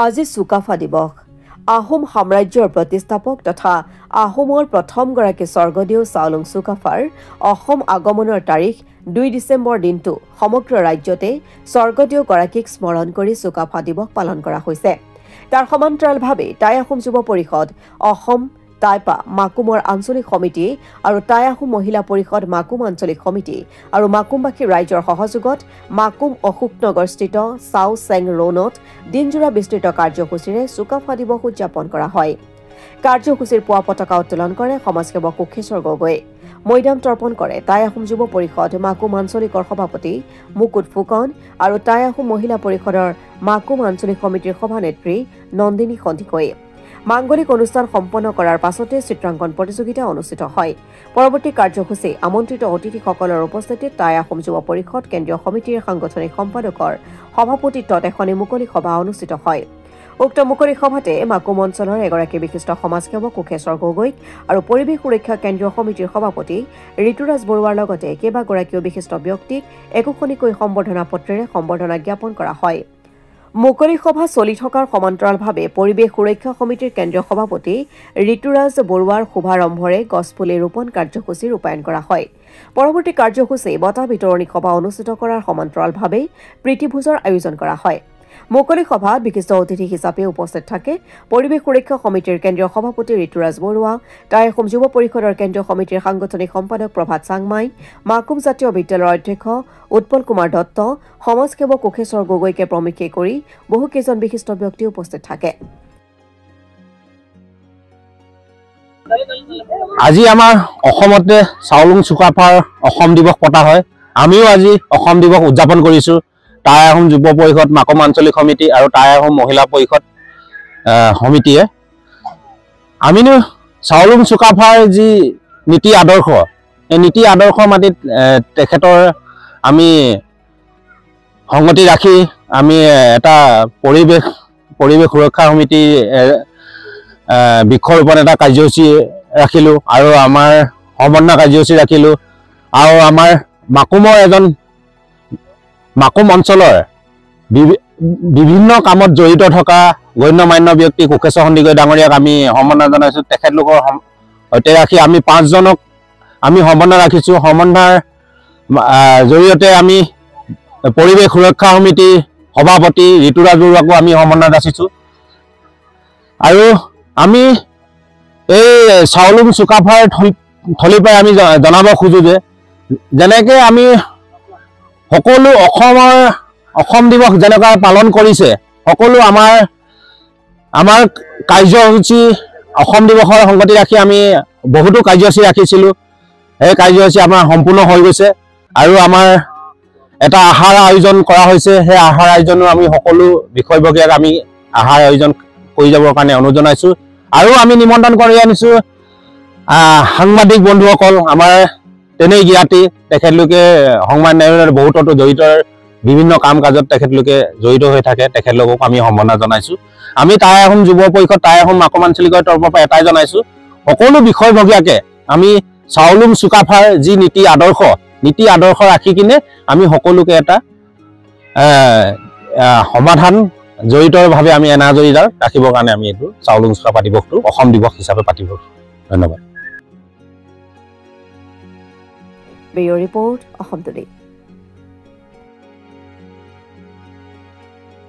আজি চুকাফা দিৱস আহোম সাম্ৰাজ্যৰ প্ৰতিষ্ঠাপক তথা আহোমৰ প্ৰথমগৰাকী স্বৰ্গদেউ চাওলুং চুকাফাৰ অসম আগমনৰ তাৰিখ 2 ডিচেম্বৰ দিনটো সমগ্ৰ ৰাজ্যতে স্বৰ্গদেউগৰাকীক স্মৰণ কৰি চুকাফা দিৱস পালন কৰা হৈছে। তাৰ সমান্তৰালভাৱে টাই আহোম যুৱ পৰিষদ অসম টাইপা মাকুমৰ আঞ্চলিক সমিতি আৰু টাই আহোম মহিলা পৰিষদ মাকুম আঞ্চলিক সমিতি আৰু মাকুমবাসী ৰাইজৰ সহযোগত মাকুম অশোকনগৰস্থিত চাও চেং ৰোডত দিনজোৰা বিস্তৃত কাৰ্যসূচীৰে চুকাফা দিৱস উদযাপন কৰা হয়। কাৰ্যসূচীৰ পুৱা পতাকা উত্তোলন কৰে সমাজসেৱক কোষেশ্বৰ গগৈয়ে। মৈদাম তৰ্পণ কৰে টাই আহোম যুৱ পৰিষদ মাকুম আঞ্চলিকৰ সভাপতি মুকুট ফুকন আৰু টাই আহোম মহিলা পৰিষদৰ মাকুম আঞ্চলিক সমিতিৰ সভানেত্ৰী নন্দিনী সন্দিকৈয়ে। মাংগলিক অনুষ্ঠান সম্পন্ন কৰাৰ পাছতে চিত্ৰাংকন প্ৰতিযোগিতা অনুষ্ঠিত হয়। পৰৱৰ্তী কাৰ্যসূচী আমন্ত্ৰিত অতিথিসকলৰ উপস্থিতিত টাই আহোম যুৱ পৰিষদ কেন্দ্ৰীয় সমিতিৰ সাংগঠনিক সম্পাদকৰ সভাপতিত্বত এখন মুকলি সভা অনুষ্ঠিত হয়। উক্ত মুকলি সভাতে মাকুম অঞ্চলৰ এগৰাকী বিশিষ্ট সমাজসেৱক কোষেশ্বৰ গগৈক আৰু পৰিৱেশ সুৰক্ষা কেন্দ্ৰীয় সমিতিৰ সভাপতি ঋতুৰাজ বৰুৱাৰ লগতে কেইবাগৰাকীও বিশিষ্ট ব্যক্তিক একোখনিকৈ সম্বৰ্ধনা পত্ৰেৰে সম্বৰ্ধনা জ্ঞাপন কৰা হয়। মুকলি সভা চলি থকাৰ সমান্তৰালভাৱে পৰিৱেশ সুৰক্ষা সমিতিৰ কেন্দ্ৰীয় সভাপতি ঋতুৰাজ বৰুৱাৰ শুভাৰম্ভৰে গছপুলি ৰোপণ কাৰ্যসূচী ৰূপায়ণ কৰা হয়। পৰৱৰ্তী কাৰ্যসূচী বঁটা বিতৰণী সভা অনুষ্ঠিত কৰাৰ সমান্তৰালভাৱে প্ৰীতিভোজৰ আয়োজন কৰা হয়। মুকলি সভাত বিশিষ্ট অতিথি হিচাপে উপস্থিত থাকে পৰিৱেশ সুৰক্ষা সমিতিৰ কেন্দ্ৰীয় সভাপতি ঋতুৰাজ বৰুৱা, টাই আহোম যুৱ পৰিষদৰ কেন্দ্ৰীয় সমিতিৰ সাংগঠনিক সম্পাদক প্ৰভাত চাংমাই, মাকুম জাতীয় বিদ্যালয়ৰ অধ্যক্ষ উৎপল কুমাৰ দত্ত, সমাজসেৱক কোষেশ্বৰ গগৈকে প্ৰমুখ্যে কৰি বহুকেইজন বিশিষ্ট ব্যক্তি উপস্থিত থাকে। আজি আমাৰ অসমতে চাওলুং চুকাফাৰ অসম দিৱস পতা হয়। আমিও আজি অসম দিৱস উদযাপন কৰিছো। টাই আহোম যুৱ পৰিষদ মাকুম আঞ্চলিক সমিতি আৰু টাই আহোম মহিলা পৰিষদ সমিতিয়ে আমিনো চাওলুং চুকাফাৰ যি নীতি আদৰ্শ এই নীতি আদৰ্শ মাটিত তেখেতৰ আমি সংগতি ৰাখি আমি এটা পৰিৱেশ সুৰক্ষা সমিতি বৃক্ষৰোপণ এটা কাৰ্যসূচী ৰাখিলোঁ আৰু আমাৰ সমন্বয় কাৰ্যসূচী ৰাখিলোঁ আৰু আমাৰ মাকুম অঞ্চলৰ বিভিন্ন কামত জড়িত থকা গণ্যমান্য ব্যক্তি কোষেশ্বৰ সন্দিকৈ ডাঙৰীয়াক আমি সমন্বয় জনাইছোঁ। তেখেতলোকৰ সৈতে ৰাখি আমি 5জনক আমি সমন্বয় ৰাখিছোঁ। সমন্বয়ৰ জৰিয়তে আমি পৰিৱেশ সুৰক্ষা সমিতিৰ সভাপতি ঋতুৰাজ বৰুৱাকো আমি সমন্বয় ৰাখিছোঁ। আৰু আমি এই চাওলুং চুকাফাৰ থলীৰ পৰাই আমি জনাব খোজোঁ যে যেনেকৈ আমি সকলো অসম দিৱস যেনেকৈ পালন কৰিছে সকলো আমাৰ কাৰ্যসূচী অসম দিৱসৰ সংগতি ৰাখি আমি বহুতো কাৰ্যসূচী ৰাখিছিলোঁ। সেই কাৰ্যসূচী আমাৰ সম্পূৰ্ণ হৈ গৈছে আৰু আমাৰ এটা আহাৰ আয়োজন কৰা হৈছে। সেই আহাৰ আয়োজনো আমি সকলো বিষয়ববীয়াক আমি আহাৰ আয়োজন কৰি যাবৰ কাৰণে অনুৰোধ জনাইছোঁ। আৰু আমি নিমন্ত্ৰণ কৰি আনিছোঁ সাংবাদিক বন্ধুসকল, আমাৰ তেনেই জ্ঞাতি, তেখেতলোকে সংবাদ মাধ্যমৰ বহুততো জড়িত, বিভিন্ন কাম কাজত তেখেতলোকে জড়িত হৈ থাকে, তেখেতলোকক আমি সম্বৰ্ধনা জনাইছোঁ। আমি টাই আহোম যুৱ পৰিষদ টাই আহোম মাকুম আঞ্চলিকৰ তৰফৰ পৰা এটাই জনাইছোঁ, সকলো বিষয়ববীয়াকে আমি চাওলুং চুকাফাৰ যি নীতি আদৰ্শ ৰাখি কিনে আমি সকলোকে এটা সমাধান জড়িতভাৱে আমি এনাজৰীডাল ৰাখিবৰ কাৰণে আমি এইটো চাওলুং চুকাফা দিৱসটো অসম দিৱস হিচাপে পাতিব। ধন্যবাদ। Bureau report Assam today.